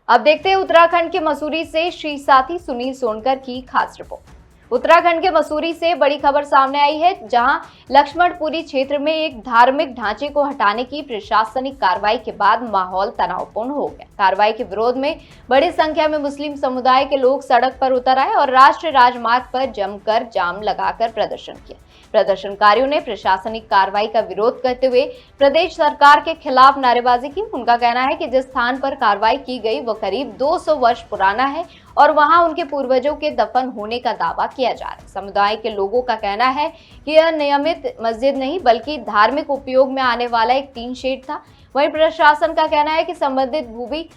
अब देखते हैं उत्तराखंड के मसूरी से श्री साथी सुनील सोनकर की खास रिपोर्ट। उत्तराखंड के मसूरी से बड़ी खबर सामने आई है, जहां लक्ष्मणपुरी क्षेत्र में एक धार्मिक ढांचे को हटाने की प्रशासनिक कार्रवाई के बाद माहौल तनावपूर्ण हो गया। कार्रवाई के विरोध में बड़ी संख्या में मुस्लिम समुदाय के लोग सड़क पर उतर आए और राष्ट्रीय राजमार्ग पर जमकर जाम लगाकर प्रदर्शन किया। प्रदर्शनकारियों ने प्रशासनिक कार्रवाई का विरोध करते हुए प्रदेश सरकार के खिलाफ नारेबाजी की। उनका कहना है कि जिस स्थान पर कार्रवाई की गई वो करीब 200 वर्ष पुराना है और वहां उनके पूर्वजों के दफन होने का दावा किया जा रहा है। समुदाय के लोगों का कहना है कि यह नियमित मस्जिद नहीं बल्कि धार्मिक उपयोग में आने वाला एक टीन शेड था। वहीं प्रशासन का कहना है कि संबंधित भूमि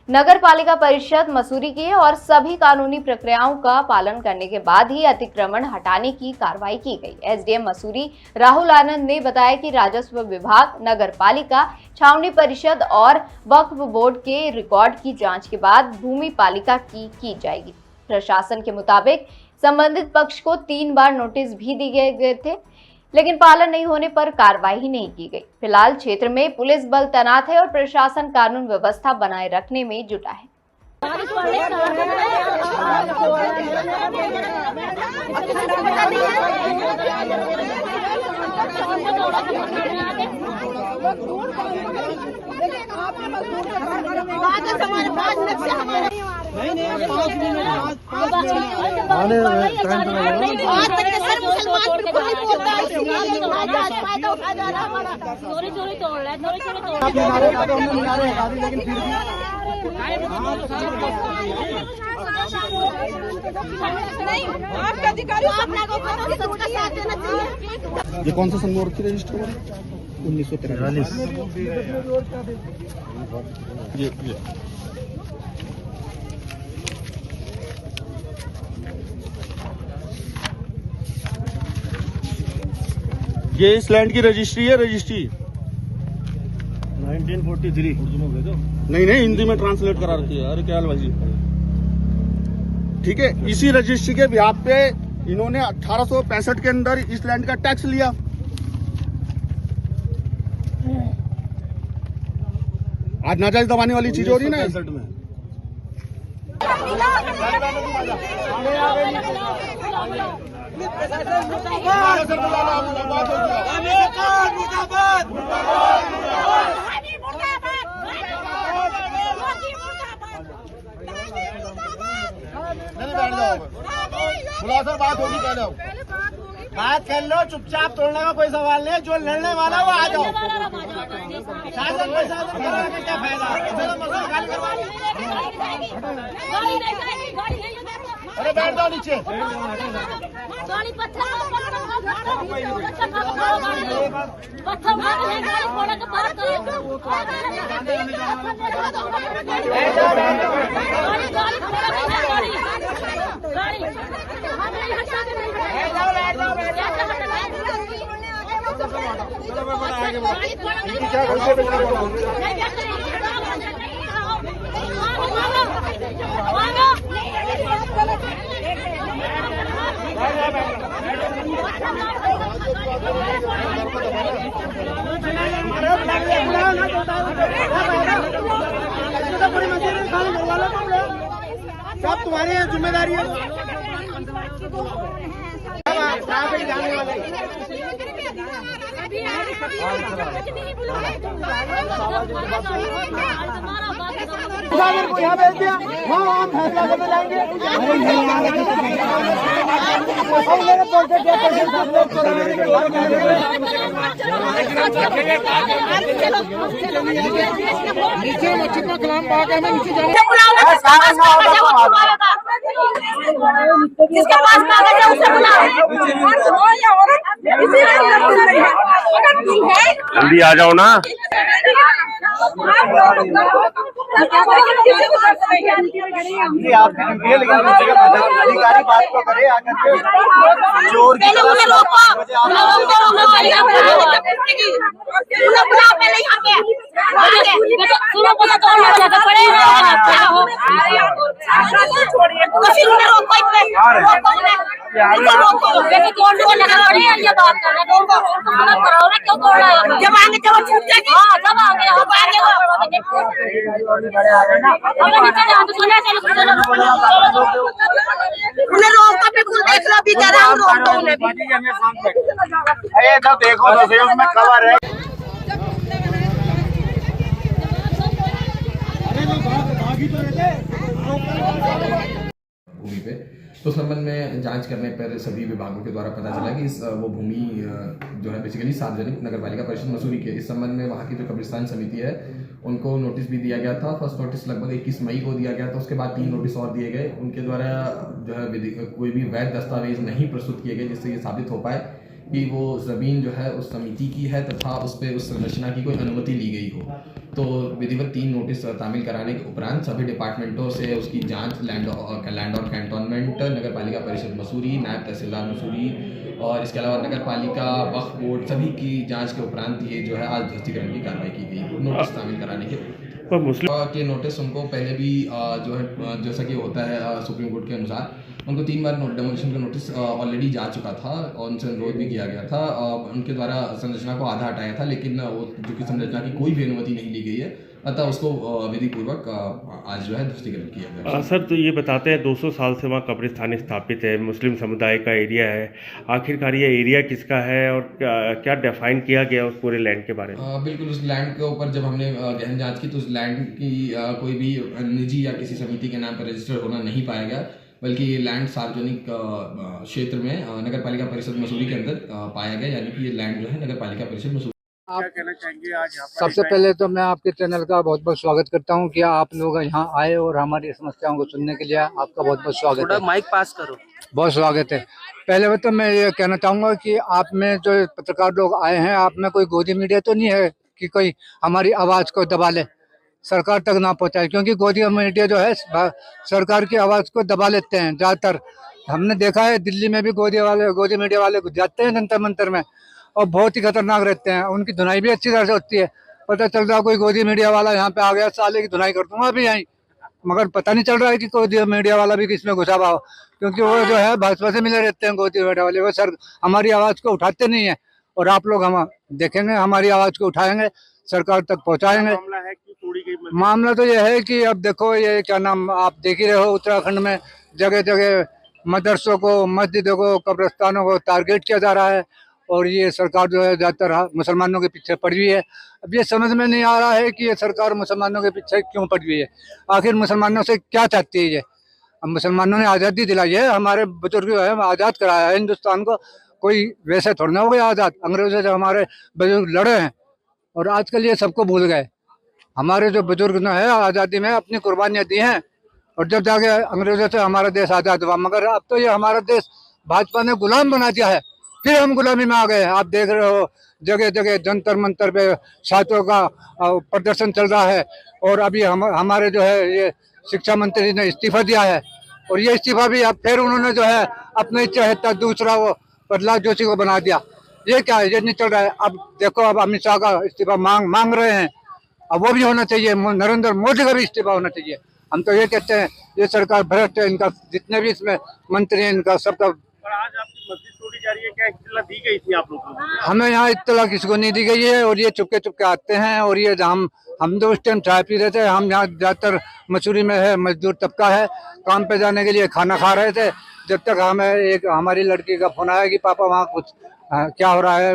नगर पालिका परिषद मसूरी की है और सभी कानूनी प्रक्रियाओं का पालन करने के बाद ही अतिक्रमण हटाने की कार्रवाई की गई। एसडीएम मसूरी राहुल आनंद ने बताया कि राजस्व विभाग, नगर पालिका, छावनी परिषद और वक्फ बोर्ड के रिकॉर्ड की जांच के बाद भूमि पालिका की जाएगी। प्रशासन के मुताबिक संबंधित पक्ष को 3 बार नोटिस भी दिए गए थे, लेकिन पालन नहीं होने पर कार्रवाई ही नहीं की गई। फिलहाल क्षेत्र में पुलिस बल तैनात है और प्रशासन कानून व्यवस्था बनाए रखने में जुटा है। चोरी तोड़ रहा है। ये कौन सा संघ की रजिस्टर हुआ? 1943। ये इस लैंड की रजिस्ट्री है। रजिस्ट्री 1943 उर्दू में भेजो। नहीं हिंदी में ट्रांसलेट करा रखी है। अरे क्या भाई, ठीक है। इसी रजिस्ट्री के ब्याह पे इन्होंने 1865 के अंदर इस लैंड का टैक्स लिया। आज नाजायज दबाने वाली चीज हो रही ना। बुला सर, बात होगी, पहले बात कर लो। चुपचाप तोड़ने का कोई सवाल नहीं। जो लड़ने वाला वो आ जाओ। शासन प्रशासन करने का क्या फायदा? अरे बैठ जाओ नीचे। सब तुम्हारी जिम्मेदारी है। यहाँ भेज दिया। हाँ, हम फैसला करने जाएंगे। नीचे मस्जिद में कलाम पाक है, नीचे जाने। जिसके पास कागज है उसे बुलाओ। जल्दी आ जाओ ना। अधिकारी बात तो करे आकर के। चोर की छोड़िए। लेकिन कोर्ट को लगा पड़ी है ये बात कर रहे हैं तो उनको मना कराओ ना, क्यों तोड़ रहे हो? जब आगे जब छूट जाएगी, हाँ जब आगे हम आगे अगर नीचे जाओ तो सुने चलो उन्हें रोक तो बिल्कुल देख लो, भी कह रहा हूं रोक दो उन्हें भी। अरे तो देखो तो सही उसमें कवर है। भूमि पे तो संबंध में जांच करने पर सभी विभागों के द्वारा पता चला कि वो भूमि जो है बेसिकली सार्वजनिक नगर पालिका परिषद मसूरी के। इस संबंध में वहाँ की जो कब्रिस्तान समिति है उनको नोटिस भी दिया गया था। फर्स्ट नोटिस लगभग 21 मई को दिया गया था, उसके बाद 3 नोटिस और दिए गए। उनके द्वारा जो है कोई भी वैध दस्तावेज नहीं प्रस्तुत किए गए जिससे ये साबित हो पाए कि वो ज़मीन जो है उस समिति की है तथा उस पर उस संरचना की कोई अनुमति ली गई हो। तो विधिवत 3 नोटिस तामील कराने के उपरांत सभी डिपार्टमेंटों से उसकी जांच लैंड और कैंटोनमेंट, नगर पालिका परिषद मसूरी, नायब तहसीलदार मसूरी और इसके अलावा नगर पालिका वक्फ बोर्ड सभी की जांच के उपरांत ये जो है आज ध्वस्तीकरण की कार्रवाई की गई नोटिस तामील कराने के। पर मुस्लिम के नोटिस उनको पहले भी जो है जैसा कि होता है सुप्रीम कोर्ट के अनुसार उनको 3 बार डेमोलिशन का नोटिस ऑलरेडी जा चुका था और उनसे अनुरोध भी किया गया था। उनके द्वारा संरचना को आधा हटाया था, लेकिन वो जो कि संरचना की कोई भी अनुमति नहीं ली गई है, अतः उसको विधि पूर्वक आज जो है ध्वस्तीकरण किया गया। सर तो ये बताते हैं 200 साल से वहाँ कब्रिस्तान स्थापित है, मुस्लिम समुदाय का एरिया है, आखिरकार ये एरिया किसका है और क्या डिफाइन किया गया उस पूरे लैंड के बारे में? बिल्कुल, उस लैंड के ऊपर जब हमने गहन जांच की तो उस लैंड की कोई भी निजी या किसी समिति के नाम पर रजिस्टर होना नहीं पाया गया, बल्कि ये लैंड सार्वजनिक क्षेत्र में नगर पालिका परिषद मसूरी के अंदर पाया गया, यानी कि ये लैंड जो है नगर पालिका परिषद मसूरी। आप क्या कहना चाहेंगे आज यहाँ पर? सबसे पहले तो मैं आपके चैनल का बहुत बहुत स्वागत करता हूँ कि आप लोग यहाँ आए और हमारी समस्याओं को सुनने के लिए आपका बहुत बहुत स्वागत है। माइक पास करो। बहुत स्वागत है। पहले तो मैं ये कहना चाहूँगा कि आप में जो पत्रकार लोग आए हैं, आप में कोई गोदी मीडिया तो नहीं है कि कोई हमारी आवाज़ को दबा ले, सरकार तक ना पहुँचाए, क्योंकि गोदी मीडिया जो है सरकार की आवाज़ को दबा लेते हैं ज़्यादातर। हमने देखा है दिल्ली में भी गोदी मीडिया वाले जाते हैं जंतर मंतर में और बहुत ही खतरनाक रहते हैं। उनकी धुनाई भी अच्छी तरह से होती है। पता चल रहा कोई गोदी मीडिया वाला यहाँ पे आ गया, साले की धुनाई कर दूंगा अभी यहीं, मगर पता नहीं चल रहा है कि गोदी मीडिया वाला भी किसमें घुसा हुआ हो, क्योंकि वो जो है भाजपा से मिले रहते हैं गोदी मीडिया वाले। वो सर हमारी आवाज़ को उठाते नहीं है और आप लोग हम देखेंगे हमारी आवाज़ को उठाएंगे, सरकार तक पहुँचाएंगे। मामला है कि तोड़ी गई? मामला तो ये है कि अब देखो ये क्या नाम आप देख ही रहे हो, उत्तराखंड में जगह जगह मदरसों को, मस्जिदों को, कब्रिस्तानों को टारगेट किया जा रहा है और ये सरकार जो है ज़्यादातर मुसलमानों के पीछे पड़ी हुई है। अब ये समझ में नहीं आ रहा है कि ये सरकार मुसलमानों के पीछे क्यों पड़ी हुई है, आखिर मुसलमानों से क्या चाहती है ये। अब मुसलमानों ने आज़ादी दिलाई है, हमारे बुजुर्ग जो है आज़ाद कराया है हिंदुस्तान को, कोई वैसे थोड़ा ना हो गया आज़ाद। अंग्रेजों से हमारे बुजुर्ग लड़े हैं और आजकल ये सबको भूल गए। हमारे जो बुजुर्ग ने है आज़ादी में अपनी कुर्बानियाँ दी हैं और जब जाके अंग्रेजों से हमारा देश आज़ाद हुआ, मगर अब तो ये हमारा देश भाजपा ने गुलाम बना दिया है, फिर हम गुलामी में आ गए। आप देख रहे हो जगह जगह जंतर मंतर पे छात्रों का प्रदर्शन चल रहा है और अभी हमारे जो है ये शिक्षा मंत्री ने इस्तीफा दिया है और ये इस्तीफा भी अब फिर उन्होंने जो है अपने इच्छा दूसरा वो प्रहलाद जोशी को बना दिया। ये क्या है, ये नहीं चल रहा है। अब देखो अब अमित शाह का इस्तीफा मांग रहे हैं, अब वो भी होना चाहिए, नरेंद्र मोदी का भी इस्तीफा होना चाहिए। हम तो ये कहते हैं ये सरकार भ्रष्ट है, इनका जितने भी इसमें मंत्री हैं इनका सबका। आज आपकी मस्जिद तोड़ी जा रही है, क्या इत्तला दी गई थी आप लोगों को? हमें यहाँ इत्तला किसी को नहीं दी गई है और ये चुपके चुपके आते हैं और ये हम तो उस टाइम चाय पी रहे थे। हम यहाँ ज़्यादातर मसूरी में है मजदूर तबका है, काम पे जाने के लिए खाना खा रहे थे, जब तक हमें हमारी लड़की का फोन आया कि पापा वहाँ कुछ क्या हो रहा है,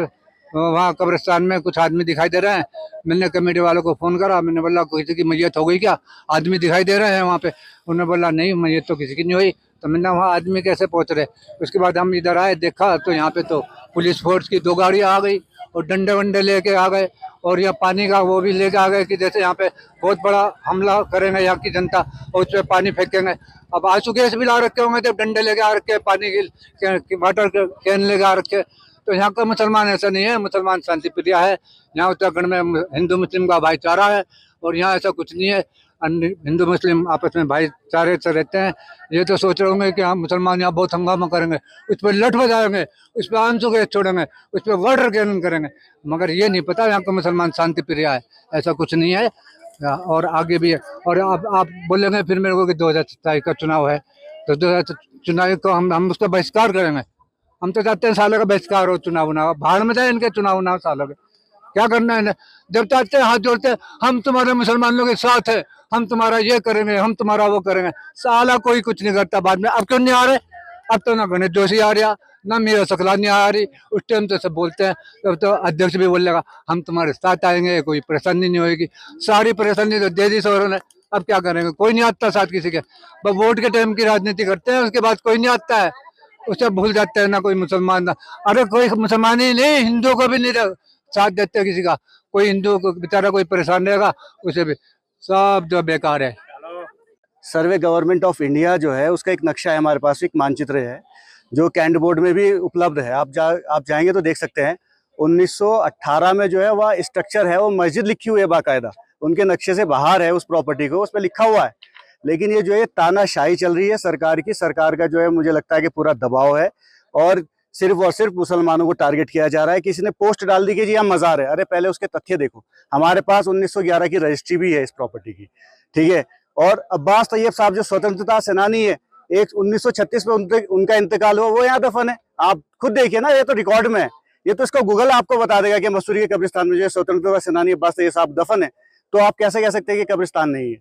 वहाँ कब्रिस्तान में कुछ आदमी दिखाई दे रहे हैं। मैंने कमेटी वालों को फ़ोन करा, मैंने बोला किसी की मैयत हो गई क्या, आदमी दिखाई दे रहे हैं वहाँ पे। उन्होंने बोला नहीं मैयत तो किसी की नहीं हुई। तो मैंने वहाँ आदमी कैसे पहुँच रहे। उसके बाद हम इधर आए, देखा तो यहाँ पे तो पुलिस फोर्स की 2 गाड़ियाँ आ गई और डंडे वंडे लेके आ गए और यह पानी का वो भी लेके आ गए कि जैसे यहाँ पे बहुत बड़ा हमला करेंगे यहाँ की जनता और उस पर पानी फेंकेंगे। अब आंसू गैस भी ला रखे होंगे, जब डंडे लेके आ रखे, पानी की वाटर कैन लेके आ रखे। तो यहाँ का मुसलमान ऐसा नहीं है, मुसलमान शांति प्रिय है। यहाँ उत्तराखंड में हिंदू मुस्लिम का भाईचारा है और यहाँ ऐसा कुछ नहीं है। हिंदू मुस्लिम आपस में भाईचारे से रहते हैं। ये तो सोच रहे होंगे कि हम मुसलमान यहाँ बहुत हंगामा करेंगे, उस पर लठ बजाएंगे, उस पर आंसू गैस छोड़ेंगे, उस पर वाटर कैनन करेंगे, मगर ये नहीं पता यहाँ का मुसलमान शांति प्रिय है, ऐसा कुछ नहीं है और आगे भी है। और आप बोलेंगे फिर मेरे को कि 2027 का चुनाव है, तो 2024 चुनाव को हम उसका बहिष्कार करेंगे। हम तो चाहते हैं सालों का बहिष्कार हो, चुनाव उनाव भाड़ में जाए इनके चुनाव उनाव सालों के। क्या करना है इन्हें? जब चाहते हैं हाथ जोड़ते हैं, हम तुम्हारे मुसलमानों के साथ है, हम तुम्हारा ये करेंगे, हम तुम्हारा वो करेंगे। साला कोई कुछ नहीं करता बाद में। अब क्यों नहीं आ रहे? अब तो ना गणेश जोशी आ रहा, ना मीरा सकलानी आ रही। उस टाइम तो सब बोलते हैं, तब तो अध्यक्ष भी बोल लेगा हम तुम्हारे साथ आएंगे, कोई परेशानी नहीं होगी। सारी परेशानी तो दे दी सौरों ने। अब क्या करेंगे? कोई नहीं आता साथ किसी के। बस वोट के टाइम की राजनीति करते हैं, उसके बाद कोई नहीं आता है। उसे भूल जाते हैं ना कोई मुसलमान ना। अरे कोई मुसलमान ही नहीं, हिंदू को भी नहीं साथ देते हैं किसी का। कोई हिंदू को बेचारा कोई परेशान रहेगा, उसे भी सब जो बेकार है। सर्वे गवर्नमेंट ऑफ इंडिया जो है उसका एक नक्शा है हमारे पास, एक मानचित्र है जो कैंट बोर्ड में भी उपलब्ध है। आप जाएंगे तो देख सकते हैं। 1918 में जो है वह स्ट्रक्चर है, वो मस्जिद लिखी हुई है बाकायदा, उनके नक्शे से बाहर है उस प्रॉपर्टी को, उस पर लिखा हुआ है। लेकिन ये जो है तानाशाही चल रही है सरकार की। सरकार का जो है मुझे लगता है कि पूरा दबाव है और सिर्फ मुसलमानों को टारगेट किया जा रहा है। किसी ने पोस्ट डाल दी कि जी यहाँ मज़ार है। अरे पहले उसके तथ्य देखो। हमारे पास 1911 की रजिस्ट्री भी है इस प्रॉपर्टी की, ठीक है। और अब्बास तैयब साहब जो स्वतंत्रता सेनानी है, एक 1936 में उनका इंतकाल हुआ, वो यहाँ दफन है। आप खुद देखिए ना, ये तो रिकॉर्ड में है। ये तो इसका गूगल आपको बता देगा कि मसूरी के कब्रिस्तान में जो स्वतंत्रता सेनानी अब्बास तैयब साहब दफन है। तो आप कैसे कह सकते हैं कि कब्रिस्तान नहीं है?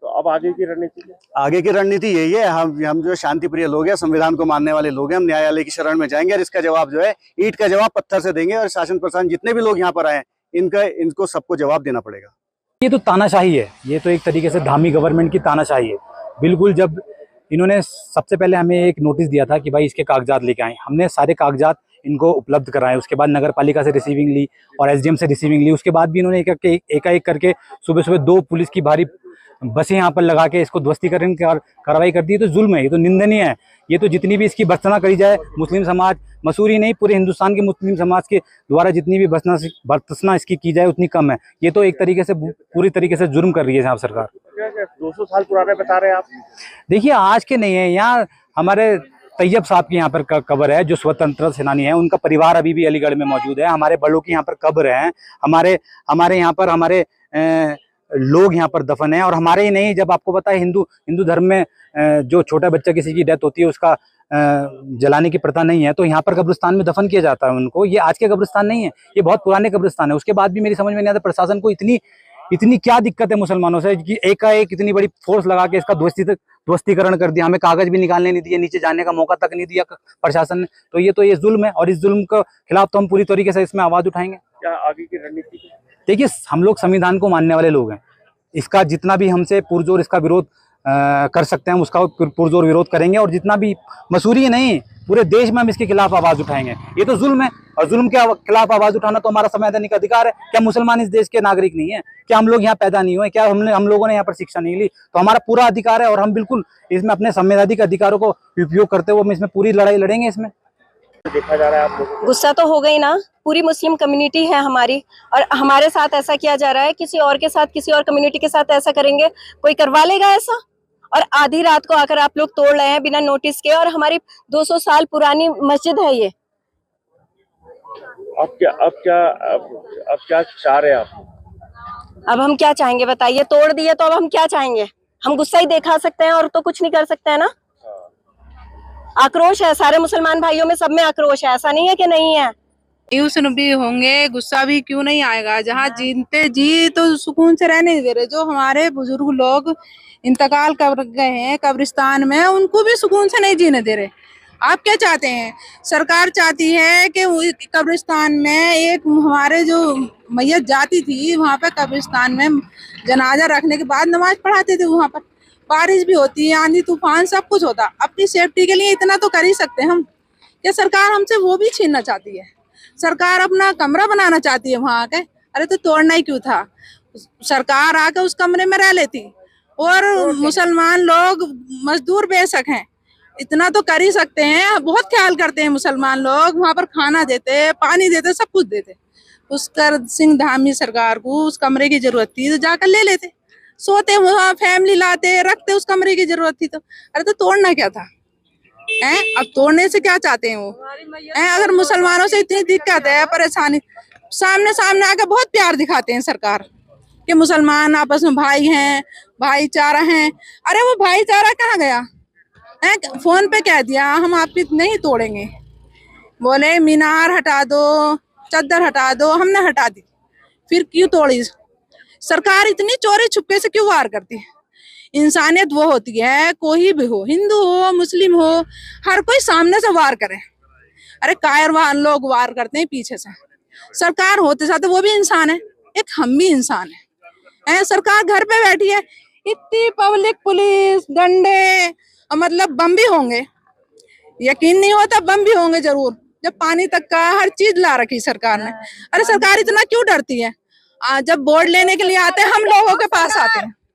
तो अब आगे की रणनीति? आगे की रणनीति यही है। हम जो शांति प्रिय लोग हैं, संविधान को मानने वाले लोग हैं, हम न्यायालय की शरण में जाएंगे और इसका जवाब जो है ईंट का जवाब पत्थर से देंगे। और शासन प्रशासन जितने भी लोग यहाँ पर आए इनको सबको जवाब देना पड़ेगा। ये तो तानाशाही है, ये तो एक तरीके से धामी गवर्नमेंट की तानाशाही है। बिल्कुल, जब इन्होंने सबसे पहले हमें एक नोटिस दिया था कि भाई इसके कागजात लेके आए, हमने सारे कागजात इनको उपलब्ध कराए। उसके बाद नगर पालिका से रिसीविंग ली और एसडीएम से रिसीविंग ली। उसके बाद भी इन्होंने एक करके सुबह 2 पुलिस की भारी बसें यहाँ पर लगा के इसको ध्वस्तीकरण कार्रवाई कर दी। तो जुल्म है, ये तो निंदनीय है। ये तो जितनी भी इसकी भर्त्सना करी जाए, मुस्लिम समाज, मसूरी नहीं पूरे हिंदुस्तान के मुस्लिम समाज के द्वारा जितनी भी भर्त्सना इसकी की जाए उतनी कम है। ये तो एक तरीके से पूरी तरीके से जुर्म कर रही है यहाँ सरकार। 200 साल पुराने बता रहे हैं आप? देखिए, आज के नहीं है। यहाँ हमारे तैयब साहब की यहाँ पर कब्र है, जो स्वतंत्रता सेनानी है। उनका परिवार अभी भी अलीगढ़ में मौजूद है। हमारे बड़ों की यहाँ पर कब्र है। हमारे यहाँ पर हमारे लोग यहाँ पर दफन है। और हमारे ही नहीं, जब आपको पता है हिंदू धर्म में जो छोटा बच्चा किसी की डेथ होती है उसका जलाने की प्रथा नहीं है, तो यहाँ पर कब्रिस्तान में दफन किया जाता है उनको। ये आज के कब्रिस्तान नहीं है, ये बहुत पुराने कब्रिस्तान है। उसके बाद भी मेरी समझ में नहीं आता प्रशासन को इतनी क्या दिक्कत है मुसलमानों से कि एकाएक इतनी बड़ी फोर्स लगा के इसका ध्वस्तीकरण कर दिया। हमें कागज भी निकालने नहीं दिए, नीचे जाने का मौका तक नहीं दिया प्रशासन ने। तो ये जुल्म है और इस जुल्म के खिलाफ तो हम पूरी तरीके से इसमें आवाज उठाएंगे। क्या आगे की रणनीति? देखिए, हम लोग संविधान को मानने वाले लोग हैं। इसका जितना भी हमसे पुरजोर इसका विरोध कर सकते हैं, हम उसका पुरजोर विरोध करेंगे। और जितना भी मसूरी नहीं पूरे देश में हम इसके खिलाफ आवाज उठाएंगे। ये तो जुल्म है और जुल्म के खिलाफ आवाज उठाना तो हमारा संवैधानिक अधिकार है। क्या मुसलमान इस देश के नागरिक नहीं है? क्या हम लोग यहाँ पैदा नहीं हुए? क्या हम लोगों ने यहाँ पर शिक्षा नहीं ली? तो हमारा पूरा अधिकार है और हम बिल्कुल इसमें अपने संवैधानिक अधिकारों को उपयोग करते हुए हम इसमें पूरी लड़ाई लड़ेंगे। इसमें देखा जा रहा है आप लोगों को गुस्सा तो हो गई ना। पूरी मुस्लिम कम्युनिटी है हमारी और हमारे साथ ऐसा किया जा रहा है। किसी और के साथ, किसी और कम्युनिटी के साथ ऐसा करेंगे, कोई करवा लेगा ऐसा? और आधी रात को आकर आप लोग तोड़ रहे हैं बिना नोटिस के। और हमारी 200 साल पुरानी मस्जिद है ये। अब क्या चाह रहे हैं आप? अब हम क्या चाहेंगे बताइए? तोड़ दिए तो अब हम क्या चाहेंगे? हम गुस्सा ही दिखा सकते हैं और तो कुछ नहीं कर सकते हैं ना। आक्रोश है सारे मुसलमान भाइयों में, सब में आक्रोश है। ऐसा नहीं है कि नहीं है। ट्यूशन भी होंगे, गुस्सा भी क्यों नहीं आएगा? जहाँ जीते जी तो सुकून से रहने दे रहे। जो हमारे बुजुर्ग लोग इंतकाल कर गए हैं कब्रिस्तान में, उनको भी सुकून से नहीं जीने दे रहे। आप क्या चाहते हैं? सरकार चाहती है कि कब्रिस्तान में एक हमारे जो मैयत जाती थी, वहाँ पे कब्रिस्तान में जनाजा रखने के बाद नमाज पढ़ाते थे। वहाँ पर बारिश भी होती है, आंधी तूफान सब कुछ होता। अपनी सेफ्टी के लिए इतना तो कर ही सकते हैं हम। या सरकार हमसे वो भी छीनना चाहती है? सरकार अपना कमरा बनाना चाहती है वहाँ के। अरे तो तोड़ना ही क्यों था? सरकार आके उस कमरे में रह लेती। और मुसलमान लोग मजदूर बेशक हैं, इतना तो कर ही सकते हैं। बहुत ख्याल करते हैं मुसलमान लोग, वहाँ पर खाना देते, पानी देते, सब कुछ देते। उसकर सिंह धामी सरकार को उस कमरे की जरूरत थी तो जाकर ले लेते, सोते वहाँ, फैमिली लाते, रखते। उस कमरे की जरूरत थी तो अरे तो तोड़ना क्या था? अब तोड़ने से क्या चाहते हैं वो? अगर मुसलमानों से इतनी दिक्कत है, परेशानी, सामने आकर बहुत प्यार दिखाते हैं सरकार कि मुसलमान आपस में भाई हैं, भाईचारा हैं। अरे वो भाईचारा कहाँ गया फोन पे कह दिया हम आपकी नहीं तोड़ेंगे, बोले मीनार हटा दो, चद्दर हटा दो, हमने हटा दी, फिर क्यों तोड़ी? सरकार इतनी चोरी छुपे से क्यों वार करती है? इंसानियत वो होती है, कोई भी हो, हिंदू हो मुस्लिम हो, हर कोई सामने से वार करे। अरे कायरवान लोग वार करते हैं पीछे से, सरकार होते साथ वो भी इंसान है, एक हम भी इंसान है। सरकार घर पे बैठी है, इतनी पब्लिक, पुलिस, डंडे, मतलब बम भी होंगे, यकीन नहीं होता बम भी होंगे जरूर, जब पानी तक का हर चीज ला रखी सरकार ने। अरे सरकार इतना क्यों डरती है? जब बोर्ड लेने के लिए आते हैं हम लोगों के पास आते हैं,